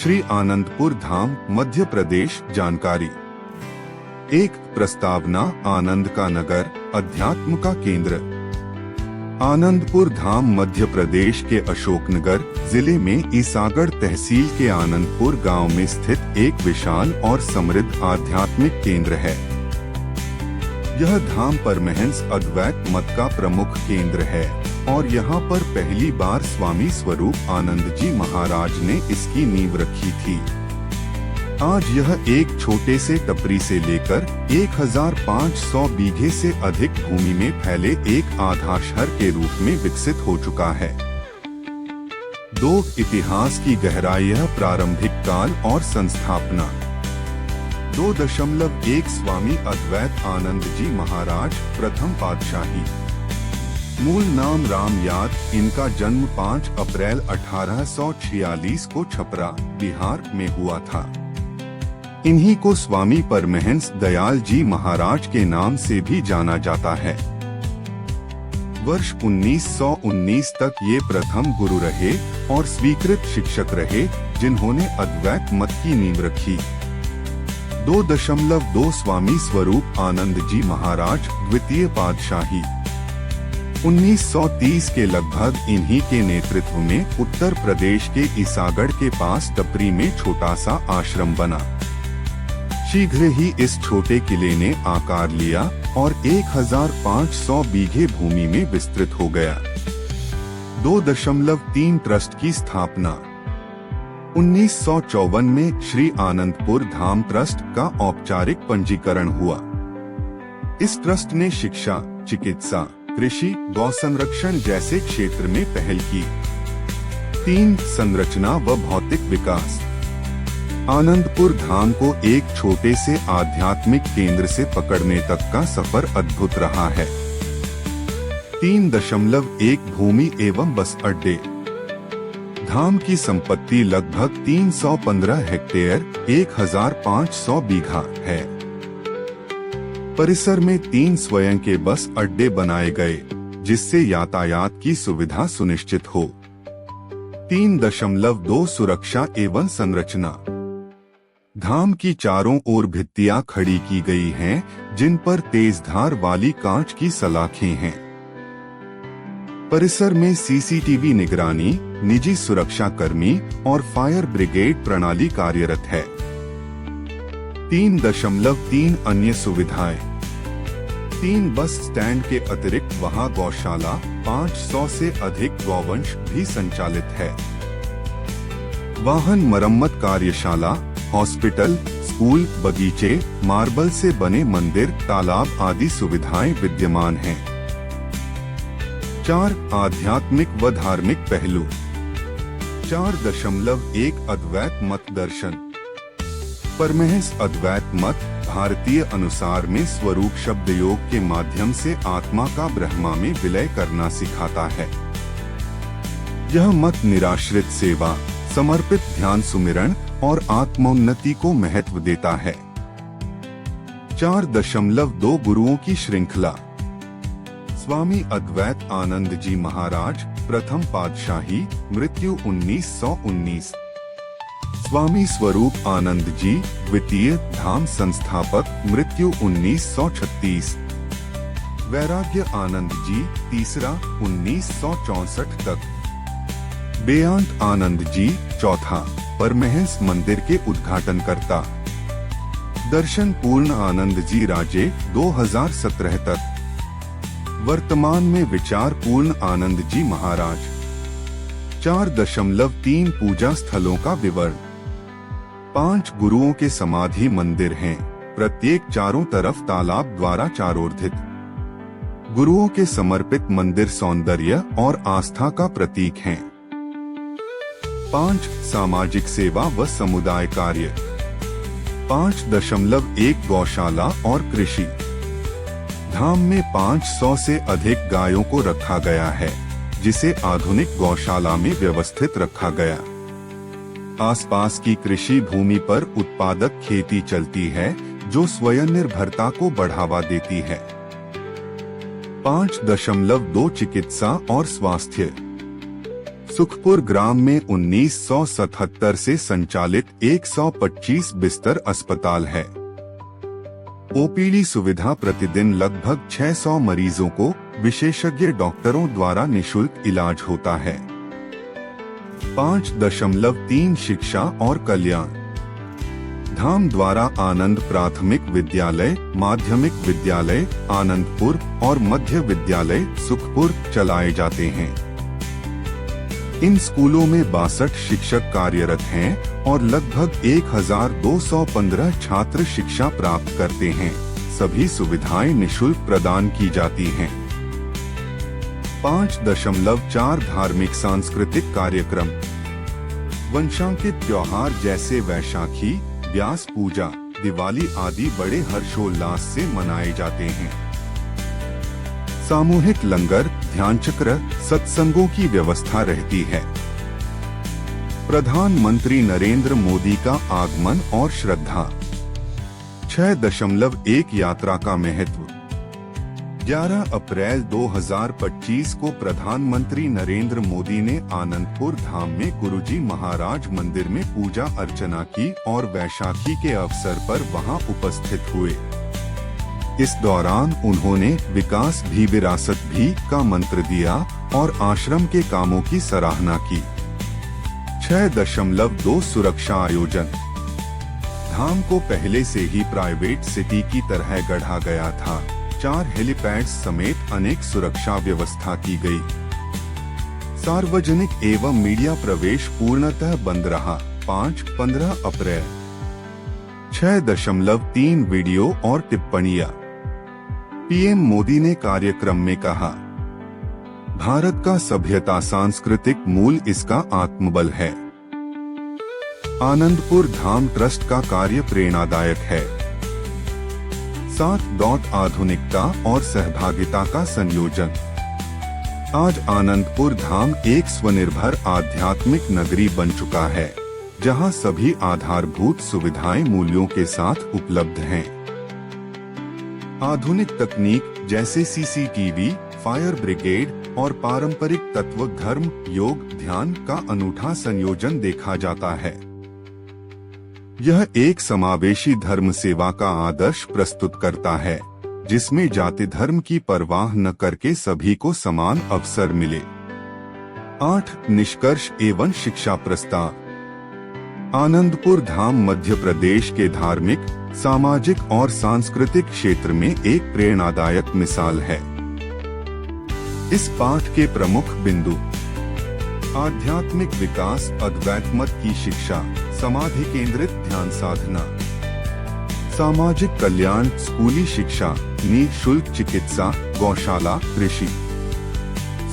श्री आनंदपुर धाम, मध्य प्रदेश। जानकारी। 1. प्रस्तावना। आनंद का नगर, अध्यात्म का केंद्र। आनंदपुर धाम मध्य प्रदेश के अशोकनगर जिले में ईसागढ़ तहसील के आनंदपुर गांव में स्थित एक विशाल और समृद्ध आध्यात्मिक केंद्र है। यह धाम परमहंस अद्वैत मत का प्रमुख केंद्र है और यहाँ पर पहली बार स्वामी स्वरूप आनंद जी महाराज ने इसकी नींव रखी थी। आज यह एक छोटे से टपरी से लेकर 1500 बीघे से अधिक भूमि में फैले एक आधा शहर के रूप में विकसित हो चुका है। 2. इतिहास की गहराई। प्रारंभिक काल और संस्थापना। 2.1 स्वामी अद्वैत आनंद जी महाराज, प्रथम पातशाही। मूल नाम राम याद। इनका जन्म 5 अप्रैल 1846 को छपरा, बिहार में हुआ था। इन्हीं को स्वामी परमहंस दयाल जी महाराज के नाम से भी जाना जाता है। वर्ष 1919 तक ये प्रथम गुरु रहे और स्वीकृत शिक्षक रहे, जिन्होंने अद्वैत मत की नींव रखी। 2.2 स्वामी स्वरूप आनंद जी महाराज, द्वितीय पातशाही। 1930 के लगभग इन्हीं के नेतृत्व में उत्तर प्रदेश के ईसागढ़ के पास टपरी में छोटा सा आश्रम बना। शीघ्र ही इस छोटे किले ने आकार लिया और 1500 बीघे भूमि में विस्तृत हो गया। 2.3 ट्रस्ट की स्थापना। 1954 में श्री आनंदपुर धाम ट्रस्ट का औपचारिक पंजीकरण हुआ। इस ट्रस्ट ने शिक्षा, चिकित्सा, कृषि, गौ संरक्षण जैसे क्षेत्र में पहल की। 3. संरचना व भौतिक विकास। आनंदपुर धाम को एक छोटे से आध्यात्मिक केंद्र से पकड़ने तक का सफर अद्भुत रहा है। 3.1 भूमि एवं बस अड्डे। धाम की संपत्ति लगभग 315 हेक्टेयर 1500 बीघा है। परिसर में 3 स्वयं के बस अड्डे बनाए गए, जिससे यातायात की सुविधा सुनिश्चित हो। 3.2 सुरक्षा एवं संरचना। धाम की चारों ओर भित्तियां खड़ी की गई हैं, जिन पर तेजधार वाली कांच की सलाखें हैं। परिसर में सीसीटीवी निगरानी, निजी सुरक्षा कर्मी और फायर ब्रिगेड प्रणाली कार्यरत है। 3.3 अन्य सुविधाएं। 3 बस स्टैंड के अतिरिक्त वहां गौशाला, 500 से अधिक गौवंश भी संचालित है। वाहन मरम्मत कार्यशाला, हॉस्पिटल, स्कूल, बगीचे, मार्बल से बने मंदिर, तालाब आदि सुविधाएं विद्यमान हैं। 4. आध्यात्मिक व धार्मिक पहलू। 4.1 अद्वैत मत दर्शन। परमहंस अद्वैत मत भारतीय अनुसार में स्वरूप शब्द योग के माध्यम से आत्मा का ब्रह्मा में विलय करना सिखाता है। यह मत निराश्रित सेवा, समर्पित ध्यान सुमिरन और आत्मोन्नति को महत्व देता है। 4.2 गुरुओं की श्रृंखला। स्वामी अद्वैत आनंद जी महाराज, प्रथम पातशाही, मृत्यु 1919। स्वामी स्वरूप आनंद जी, द्वितीय, धाम संस्थापक, मृत्यु 1936। वैराग्य आनंद जी, तीसरा, 1964 तक। बेअंत आनंद जी, चौथा, परमहंस मंदिर के उद्घाटनकर्ता। दर्शन पूर्ण आनंद जी राजे, 2017 तक। वर्तमान में विचार पूर्ण आनंद जी महाराज। 4.3 पूजा स्थलों का विवरण। 5 गुरुओं के समाधि मंदिर हैं, प्रत्येक चारों तरफ तालाब द्वारा चारोर्धित। गुरुओं के समर्पित मंदिर सौंदर्य और आस्था का प्रतीक हैं। 5. सामाजिक सेवा व समुदाय कार्य। 5.1 गौशाला और कृषि। धाम में 500 से अधिक गायों को रखा गया है, जिसे आधुनिक गौशाला में व्यवस्थित रखा गया। आसपास की कृषि भूमि पर उत्पादक खेती चलती है, जो स्वयं निर्भरता को बढ़ावा देती है। 5.2 चिकित्सा और स्वास्थ्य। सुखपुर ग्राम में 1977 से संचालित 125 बिस्तर अस्पताल है। ओपीडी सुविधा प्रतिदिन लगभग 600 मरीजों को विशेषज्ञ डॉक्टरों द्वारा निशुल्क इलाज होता है। 5.3 शिक्षा और कल्याण धाम द्वारा आनंद प्राथमिक विद्यालय, माध्यमिक विद्यालय आनंदपुर और मध्य विद्यालय सुखपुर चलाए जाते हैं। इन स्कूलों में 62 शिक्षक कार्यरत हैं और लगभग 1215 छात्र शिक्षा प्राप्त करते हैं। सभी सुविधाएं निशुल्क प्रदान की जाती हैं। 5.4 धार्मिक सांस्कृतिक कार्यक्रम वंशांकित त्योहार जैसे वैशाखी, व्यास पूजा, दिवाली आदि बड़े हर्षोल्लास से मनाए जाते हैं। सामूहिक लंगर, ध्यान चक्र, सत्संगों की व्यवस्था रहती है। प्रधानमंत्री नरेंद्र मोदी का आगमन और श्रद्धा 6.1 यात्रा का महत्व 11 अप्रैल 2025 को प्रधानमंत्री नरेंद्र मोदी ने आनंदपुर धाम में गुरुजी महाराज मंदिर में पूजा अर्चना की और वैशाखी के अवसर पर वहां उपस्थित हुए। इस दौरान उन्होंने विकास भी विरासत भी का मंत्र दिया और आश्रम के कामों की सराहना की। 6.2 सुरक्षा आयोजन धाम को पहले से ही प्राइवेट सिटी की तरह गढ़ा गया था। 4 हेलीपैड समेत अनेक सुरक्षा व्यवस्था की गई। सार्वजनिक एवं मीडिया प्रवेश पूर्णतः बंद रहा। 15 अप्रैल 6.3 वीडियो और टिप्पणियां पीएम मोदी ने कार्यक्रम में कहा, भारत का सभ्यता सांस्कृतिक मूल इसका आत्मबल है। आनंदपुर धाम ट्रस्ट का कार्य प्रेरणादायक है। 7. आधुनिकता और सहभागिता का संयोजन आज आनंदपुर धाम एक स्वनिर्भर आध्यात्मिक नगरी बन चुका है, जहां सभी आधारभूत सुविधाएं मूल्यों के साथ उपलब्ध हैं। आधुनिक तकनीक जैसे सीसीटीवी, फायर ब्रिगेड और पारंपरिक तत्व धर्म, योग, ध्यान का अनूठा संयोजन देखा जाता है। यह एक समावेशी धर्म सेवा का आदर्श प्रस्तुत करता है, जिसमें जाति धर्म की परवाह न करके सभी को समान अवसर मिले। 8. निष्कर्ष एवं शिक्षा प्रस्ताव आनंदपुर धाम मध्य प्रदेश के धार्मिक, सामाजिक और सांस्कृतिक क्षेत्र में एक प्रेरणादायक मिसाल है। इस पाठ के प्रमुख बिंदु आध्यात्मिक विकास, अद्वैत मत की शिक्षा, समाधि केंद्रित ध्यान साधना, सामाजिक कल्याण, स्कूली शिक्षा, निःशुल्क चिकित्सा, गौशाला, कृषि,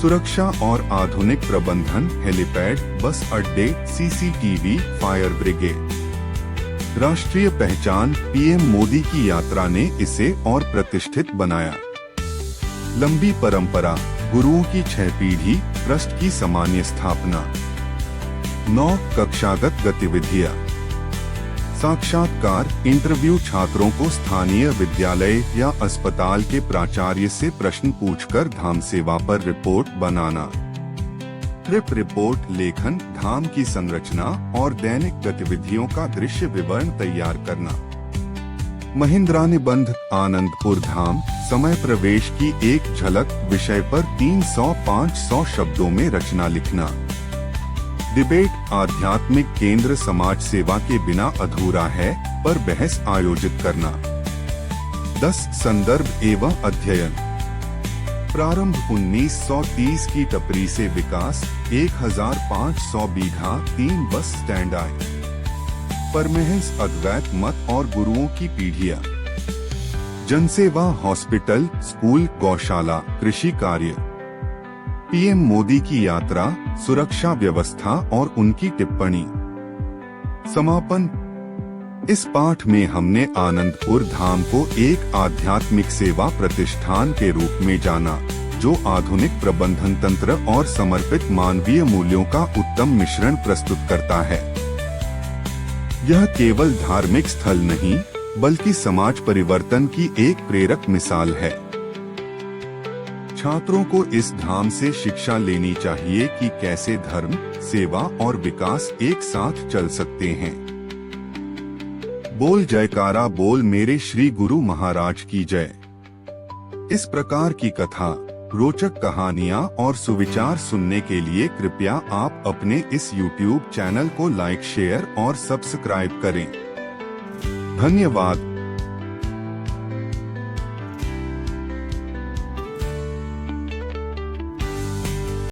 सुरक्षा और आधुनिक प्रबंधन, हेलीपैड, बस अड्डे, सीसीटीवी, फायर ब्रिगेड। राष्ट्रीय पहचान पीएम मोदी की यात्रा ने इसे और प्रतिष्ठित बनाया। लंबी परंपरा, गुरुओं की 6 पीढ़ी, ट्रस्ट की सामान्य स्थापना। 9. कक्षागत गतिविधियाँ साक्षात्कार, इंटरव्यू, छात्रों को स्थानीय विद्यालय या अस्पताल के प्राचार्य से प्रश्न पूछकर धाम सेवा पर रिपोर्ट बनाना। ट्रिप रिपोर्ट लेखन, धाम की संरचना और दैनिक गतिविधियों का दृश्य विवरण तैयार करना। महिंद्रा निबंध आनंदपुर धाम, समय प्रवेश की एक झलक विषय पर 300-500 शब्दों में रचना लिखना। डिबेट आध्यात्मिक केंद्र समाज सेवा के बिना अधूरा है पर बहस आयोजित करना। 10. संदर्भ एवं अध्ययन प्रारंभ 1930 की टपरी से विकास 1500 बीघा 3 बस स्टैंड आए। परमहंस अद्वैत मत और गुरुओं की पीढ़ियां, जनसेवा, हॉस्पिटल, स्कूल, गौशाला, कृषि कार्य। पीएम मोदी की यात्रा, सुरक्षा व्यवस्था और उनकी टिप्पणी। समापन इस पाठ में हमने आनंदपुर धाम को एक आध्यात्मिक सेवा प्रतिष्ठान के रूप में जाना, जो आधुनिक प्रबंधन तंत्र और समर्पित मानवीय मूल्यों का उत्तम मिश्रण प्रस्तुत करता है। यह केवल धार्मिक स्थल नहीं, बल्कि समाज परिवर्तन की एक प्रेरक मिसाल है। छात्रों को इस धाम से शिक्षा लेनी चाहिए कि कैसे धर्म, सेवा और विकास एक साथ चल सकते हैं। बोल जयकारा बोल मेरे श्री गुरु महाराज की जय। इस प्रकार की कथा, रोचक कहानियाँ और सुविचार सुनने के लिए कृपया आप अपने इस YouTube चैनल को लाइक, शेयर और सब्सक्राइब करें। धन्यवाद।